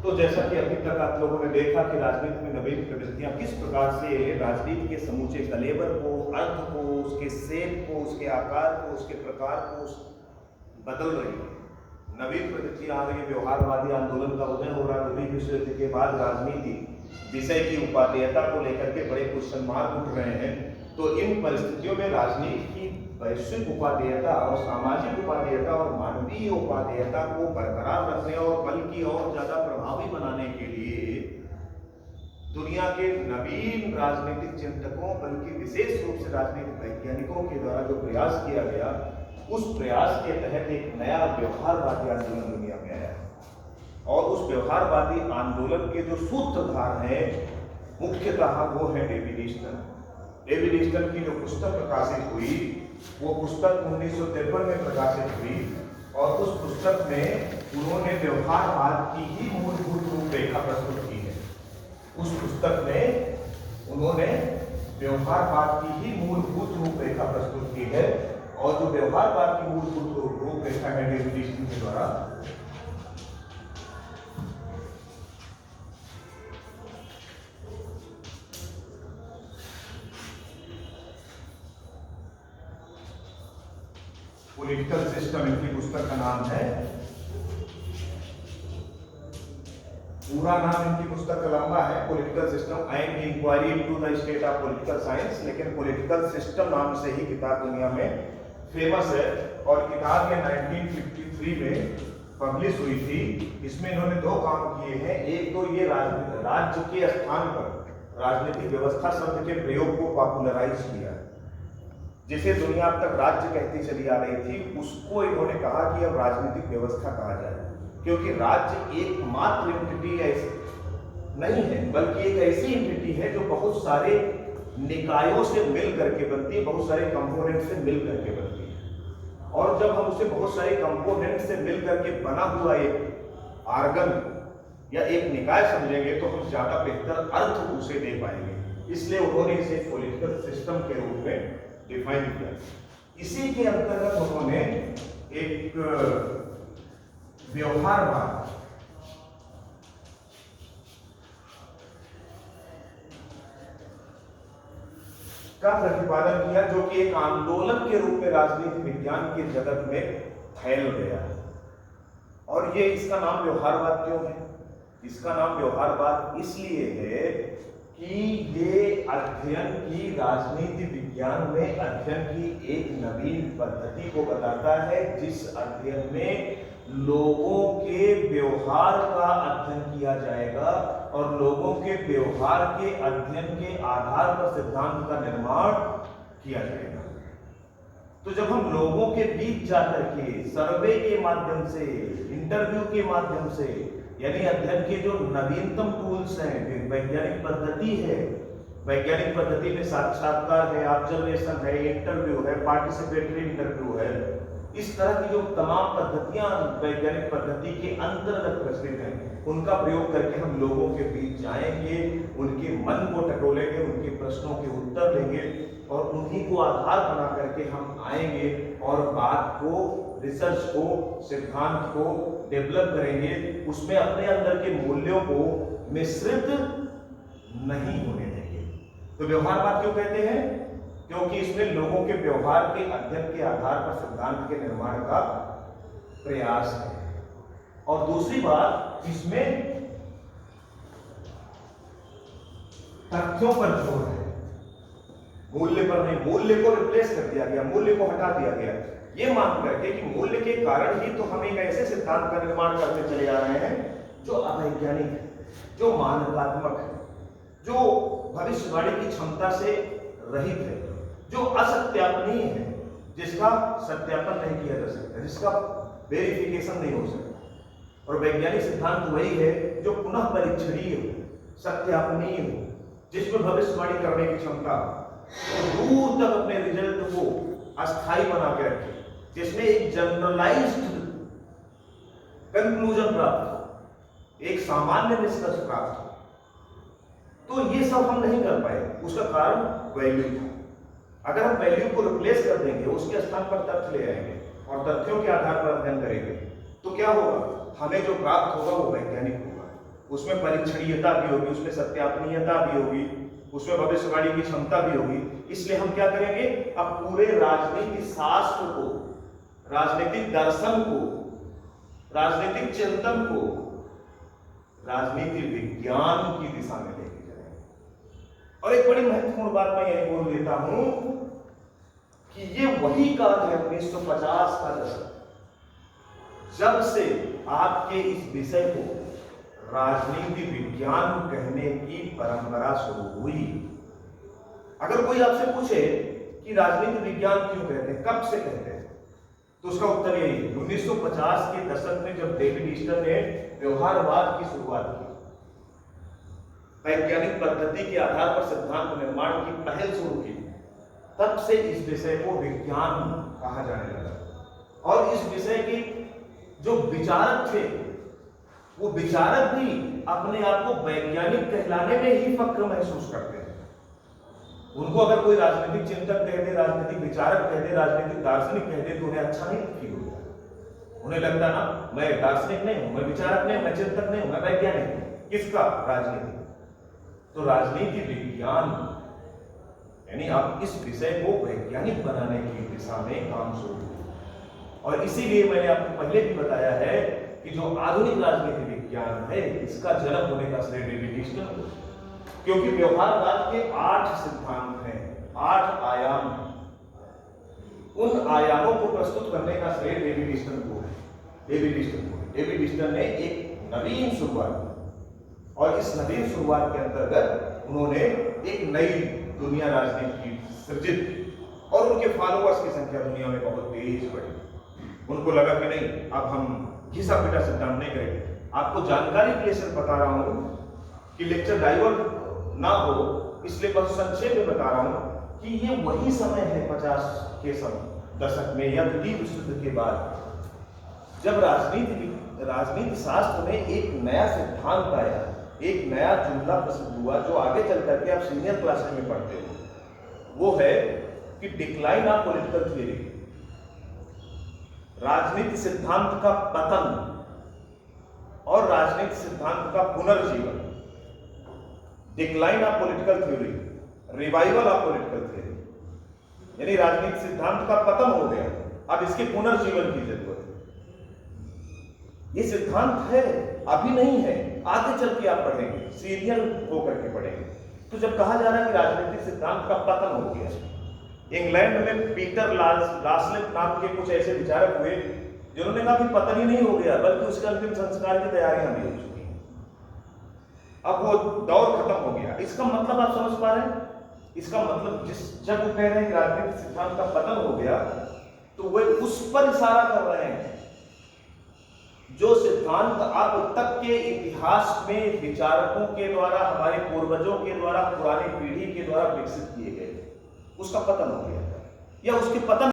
तो जैसा कि अभी तक आप लोगों ने देखा कि राजनीति में नवीन प्रवृत्तियां किस प्रकार से राजनीति के समूचे कलेवर को, अर्थ को, उसके शेप को, उसके आकार को, उसके प्रकार को बदल रही है। नवीन प्रवृत्तियां आ रही है, व्यवहारवादी आंदोलन का उदय हो रहा है। द्वितीय विश्व युद्ध के बाद राजनीति विषय की उपादेयता को लेकर के बड़े क्वेश्चन मार्क उठ रहे हैं। तो इन परिस्थितियों में राजनीति की वैश्विक उपादेयता और सामाजिक उपादेयता और मानवीय उपादेयता को बरकरार रखने और बल्कि और ज्यादा प्रभावी बनाने के लिए दुनिया के नवीन राजनीतिक चिंतकों, बल्कि विशेष रूप से राजनीतिक वैज्ञानिकों के द्वारा जो प्रयास किया गया, उस प्रयास के तहत एक नया व्यवहारवादी आंदोलन दुनिया में आया। और उस व्यवहारवादी आंदोलन के जो सूत्रधार हैं मुख्यतः वो है डेविड ईस्टन। डेविड ईस्टन की जो पुस्तक प्रकाशित हुई, वो पुस्तक 1953 में प्रकाशित हुई और उस पुस्तक में उन्होंने व्यवहारवाद की ही मूलभूत रूपरेखा प्रस्तुत की है। उस पुस्तक में उन्होंने व्यवहारवाद की ही मूलभूत रूपरेखा प्रस्तुत की है। और जो व्यवहारवाद की मूलभूत रूपरेखा है डेविड ईस्टन के द्वारा, पॉलिटिकल सिस्टम इनकी पुस्तक का नाम है। पूरा नाम इनकी पुस्तक का लंबा है, political system and inquiry into the state of political science, लेकिन पॉलिटिकल सिस्टम नाम से ही किताब दुनिया में फेमस है। और किताब ये 1953 में पब्लिश हुई थी। इसमें इन्होंने दो काम किए हैं। एक तो ये राज्य के स्थान पर राजनीतिक व्यवस्था शब्द के प्रयोग को पॉपुलराइज किया, जिसे दुनिया अब तक राज्य कहती चली आ रही थी, उसको इन्होंने कहा कि अब राजनीतिक व्यवस्था कहा जाए। क्योंकि राज्य एकमात्र एंटिटी नहीं है, बल्कि एक ऐसी एंटिटी है जो बहुत सारे निकायों से मिल करके बनती है, बहुत सारे कंपोनेंट से मिल करके बनती है। और जब हम उसे बहुत सारे कंपोनेंट से मिल करके बना हुआ एक आर्गन या एक निकाय समझेंगे तो हम ज्यादा बेहतर अर्थ उसे दे पाएंगे। इसलिए उन्होंने इसे पॉलिटिकल सिस्टम के रूप में डिफाइन किया। इसी के अंतर्गत उन्होंने एक व्यवहारवाद का प्रतिपादन किया, जो कि एक आंदोलन के रूप में राजनीति विज्ञान के जगत में फैल गया। और ये इसका नाम व्यवहारवाद क्यों है? इसका नाम व्यवहारवाद इसलिए है कि ये अध्ययन की राजनीति विज्ञान में अध्ययन की एक नवीन पद्धति को बताता है, जिस अध्ययन में लोगों के व्यवहार का अध्ययन किया जाएगा और लोगों के व्यवहार के अध्ययन के आधार पर सिद्धांत का निर्माण किया जाएगा। तो जब हम लोगों के बीच जाकर के सर्वे के माध्यम से, इंटरव्यू के माध्यम से, यानी अध्ययन के जो नवीनतम टूल्स हैं, वैज्ञानिक पद्धति है, वैज्ञानिक पद्धति में साक्षात्कार है, ऑब्जर्वेशन है, इंटरव्यू है, पार्टिसिपेटरी इंटरव्यू है, इस तरह की जो तमाम पद्धतियां वैज्ञानिक पद्धति के अंतर्गत प्रचलित हैं, उनका प्रयोग करके हम लोगों के बीच जाएंगे, उनके मन को टटोलेंगे, उनके प्रश्नों के उत्तर देंगे और उन्हीं को आधार बना करके हम आएंगे और बात को, रिसर्च को, सिद्धांत को डेवलप करेंगे। उसमें अपने अंदर के मूल्यों को मिश्रित नहीं होने देंगे। तो व्यवहारवाद क्यों कहते हैं? क्योंकि इसमें लोगों के व्यवहार के अध्ययन के आधार पर सिद्धांत के निर्माण का प्रयास है। और दूसरी बात, इसमें तथ्यों पर जोर है, मूल्य पर नहीं। मूल्य को रिप्लेस कर दिया गया, मूल्य को हटा दिया गया, ये मान करके कि मूल्य के कारण ही तो हम एक ऐसे सिद्धांत का निर्माण करते चले आ रहे हैं जो अवैज्ञानिक है, जो मानकात्मक है, जो भविष्यवाणी की क्षमता से रहित है, जो असत्यापनीय है, जिसका सत्यापन नहीं किया जा सकता, जिसका वेरिफिकेशन नहीं हो सकता। और वैज्ञानिक सिद्धांत वही है जो पुनः परीक्षणीय हो, सत्यापनीय हो, जिसमें भविष्यवाणी करने की क्षमता दूर तक अपने रिजल्ट को अस्थायी बना के रखे, जिसमें एक जनरलाइज्ड कंक्लूजन प्राप्त हो, एक सामान्य निष्कर्ष प्राप्त हो। तो ये सब हम नहीं कर पाए। उसका कारण वैल्यू था। अगर हम वैल्यू को रिप्लेस कर देंगे, उसके स्थान पर तथ्य ले आएंगे और तथ्यों के आधार पर अध्ययन करेंगे, तो क्या होगा? हमें जो प्राप्त होगा वो वैज्ञानिक होगा। उसमें परीक्षणीयता भी होगी, उसमें सत्यापनीयता भी होगी, उसमें भविष्यवाणी की क्षमता भी होगी। इसलिए हम क्या करेंगे, अब पूरे राजनीतिक शास्त्र को, राजनीतिक दर्शन को, राजनीतिक चिंतन को राजनीतिक विज्ञान की दिशा में लेके जाएंगे। और एक बड़ी महत्वपूर्ण बात मैं यही बोल देता हूं कि ये वही काल है 1950 का दशक, जब से आपके इस विषय को राजनीति विज्ञान कहने की परंपरा शुरू हुई। अगर कोई आपसे पूछे कि राजनीति विज्ञान क्यों कहते हैं, कब से कहते हैं, तो उसका उत्तर यही है, 1950 के दशक में जब डेविड ईस्टर ने व्यवहारवाद की शुरुआत की, वैज्ञानिक पद्धति के आधार पर सिद्धांत निर्माण की पहल शुरू की, तब से इस विषय को विज्ञान कहा जाने लगा। और इस विषय के जो विचारक थे, वो विचारक भी अपने आप को वैज्ञानिक कहलाने में ही फक्र महसूस करते हैं। उनको अगर कोई राजनीतिक चिंतक कह दे, राजनीतिक विचारक कह दे, राजनीतिक दार्शनिक कह दे, तो उन्हें अच्छा नहीं फील होता। उन्हें लगता ना, मैं दार्शनिक नहीं हूं, मैं विचारक नहीं, मैं चिंतक नहीं हूं, मैं वैज्ञानिक हूं। किसका? राजनीति। तो राजनीति विज्ञान यानी आप इस विषय को वैज्ञानिक बनाने की दिशा में काम शुरू किया। और इसीलिए मैंने आपको पहले भी बताया है कि जो आधुनिक राजनीति विज्ञान है, इसका जन्म होने का श्रेय डेविड ईस्टर को, क्योंकि व्यवहारवाद के 8 सिद्धांत हैं, 8 आयाम हैं। उन आयामों को प्रस्तुत करने का श्रेय डेविड ईस्टर को है। डेविड ईस्टर ने एक नवीन शुरुआत की, और इस नवीन शुरुआत के अंतर्गत उन्होंने एक नई दुनिया राजनीति की सृजित की, और उनके फॉलोअर्स की संख्या दुनिया में बहुत तेज बढ़ी। उनको लगा कि नहीं, अब हम घिसा पिटा सिद्धांत नहीं करेंगे। आपको जानकारी के लिए सिर्फ बता रहा हूं कि लेक्चर डाइवर्ट ना हो, इसलिए बहुत संक्षेप में बता रहा हूं कि ये वही समय है 50 के दशक में या द्वितीय विश्व युद्ध के बाद, जब राजनीति शास्त्र में एक नया सिद्धांत आया, एक नया जुमला प्रसिद्ध हुआ, जो आगे चल करके आप सीनियर क्लासेस में पढ़ते हो। वो है कि डिक्लाइन ऑफ पॉलिटिकल थियरी, राजनीति सिद्धांत का पतन और राजनीति सिद्धांत का पुनर्जीवन। Decline of political theory, revival of political theory, यानी राजनीति सिद्धांत का पतन हो गया, अब इसके पुनर्जीवन की जरूरत है। ये सिद्धांत है, अभी नहीं है, आगे चल के आप पढ़ेंगे, सीरियल होकर के पढ़ेंगे। तो जब कहा जा रहा है कि राजनीतिक सिद्धांत का पतन हो गया, इंग्लैंड में पीटर लासलेट नाम के कुछ ऐसे विचारक हुए जिन्होंने कहा कि पतन ही नहीं हो गया, बल्कि उसके अंतिम संस्कार की तैयारियां भी हो चुकी हैं, अब वो दौर खत्म हो गया। इसका मतलब आप समझ पा रहे हैं? इसका मतलब जब वो कह रहे हैं कि राजनीतिक सिद्धांत का पतन हो गया, तो वे उस पर इशारा कर रहे हैं जो सिद्धांत अब तक के इतिहास में विचारकों के द्वारा, हमारे पूर्वजों के द्वारा, पुरानी पीढ़ी के द्वारा विकसित किए गए, उसका पतन हो गया, या उसके पतन